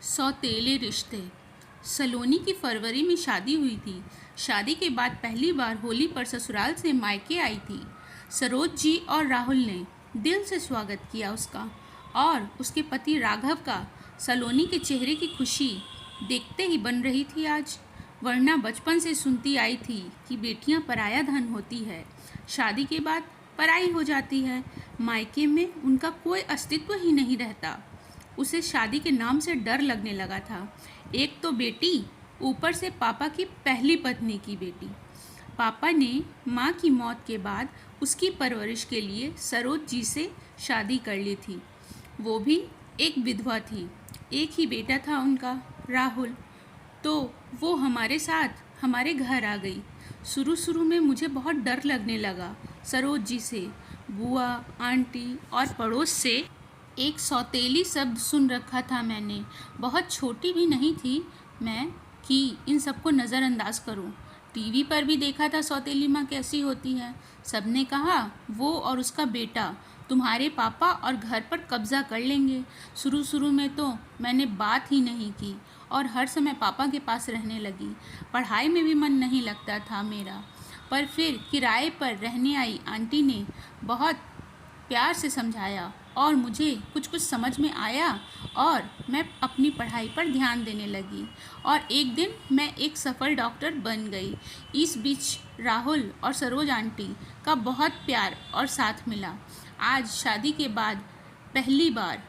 सौतेले रिश्ते। सलोनी की फरवरी में शादी हुई थी। शादी के बाद पहली बार होली पर ससुराल से मायके आई थी। सरोज जी और राहुल ने दिल से स्वागत किया उसका और उसके पति राघव का। सलोनी के चेहरे की खुशी देखते ही बन रही थी आज, वरना बचपन से सुनती आई थी कि बेटियां पराया धन होती है, शादी के बाद पराई हो जाती है। मायके में उनका कोई अस्तित्व ही नहीं रहता। उसे शादी के नाम से डर लगने लगा था। एक तो बेटी, ऊपर से पापा की पहली पत्नी की बेटी। पापा ने माँ की मौत के बाद उसकी परवरिश के लिए सरोज जी से शादी कर ली थी। वो भी एक विधवा थी। एक ही बेटा था उनका, राहुल। तो वो हमारे साथ हमारे घर आ गई। शुरू में मुझे बहुत डर लगने लगा सरोज जी से। बुआ, आंटी और पड़ोस से एक सौतेली शब्द सुन रखा था मैंने। बहुत छोटी भी नहीं थी मैं कि इन सबको नज़रअंदाज करूं। टीवी पर भी देखा था सौतेली माँ कैसी होती है। सबने कहा वो और उसका बेटा तुम्हारे पापा और घर पर कब्ज़ा कर लेंगे। शुरू में तो मैंने बात ही नहीं की और हर समय पापा के पास रहने लगी। पढ़ाई में भी मन नहीं लगता था मेरा। पर फिर किराए पर रहने आई आंटी ने बहुत प्यार से समझाया और मुझे कुछ समझ में आया और मैं अपनी पढ़ाई पर ध्यान देने लगी और एक दिन मैं एक सफल डॉक्टर बन गई। इस बीच राहुल और सरोज आंटी का बहुत प्यार और साथ मिला। आज शादी के बाद पहली बार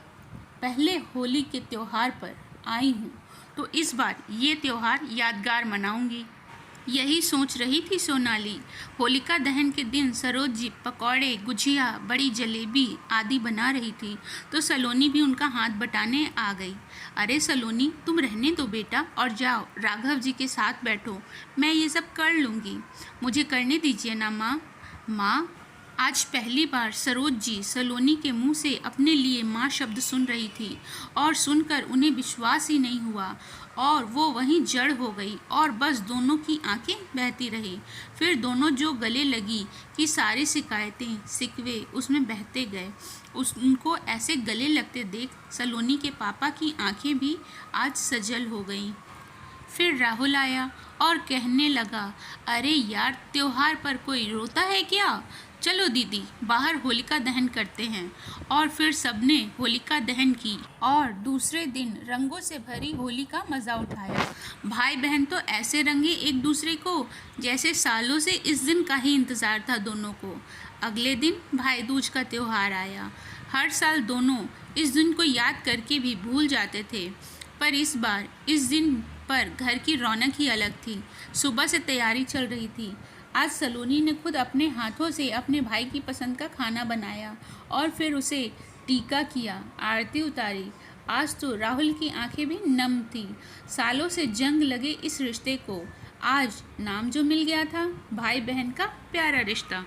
पहले होली के त्यौहार पर आई हूँ, तो इस बार ये त्यौहार यादगार मनाऊंगी। यही सोच रही थी सोनाली। होलिका दहन के दिन सरोज जी पकौड़े, गुजिया, बड़ी जलेबी आदि बना रही थी, तो सलोनी भी उनका हाथ बटाने आ गई। अरे सलोनी, तुम रहने दो बेटा और जाओ राघव जी के साथ बैठो, मैं ये सब कर लूँगी। मुझे करने दीजिए ना माँ। माँ, आज पहली बार सरोज जी सलोनी के मुंह से अपने लिए माँ शब्द सुन रही थी और सुनकर उन्हें विश्वास ही नहीं हुआ और वो वहीं जड़ हो गई और बस दोनों की आंखें बहती रही। फिर दोनों जो गले लगी कि सारी शिकायतें शिकवे उसमें बहते गए। उनको ऐसे गले लगते देख सलोनी के पापा की आंखें भी आज सजल हो गईं। फिर राहुल आया और कहने लगा, अरे यार, त्योहार पर कोई रोता है क्या? चलो दीदी, बाहर होलिका दहन करते हैं। और फिर सबने होलिका दहन की और दूसरे दिन रंगों से भरी होली का मज़ा उठाया। भाई बहन तो ऐसे रंगे एक दूसरे को जैसे सालों से इस दिन का ही इंतज़ार था दोनों को। अगले दिन भाई दूज का त्यौहार आया। हर साल दोनों इस दिन को याद करके भी भूल जाते थे, पर इस बार इस दिन पर घर की रौनक ही अलग थी। सुबह से तैयारी चल रही थी। आज सलोनी ने खुद अपने हाथों से अपने भाई की पसंद का खाना बनाया और फिर उसे टीका किया, आरती उतारी। आज तो राहुल की आंखें भी नम थी। सालों से जंग लगे इस रिश्ते को आज नाम जो मिल गया था, भाई बहन का प्यारा रिश्ता।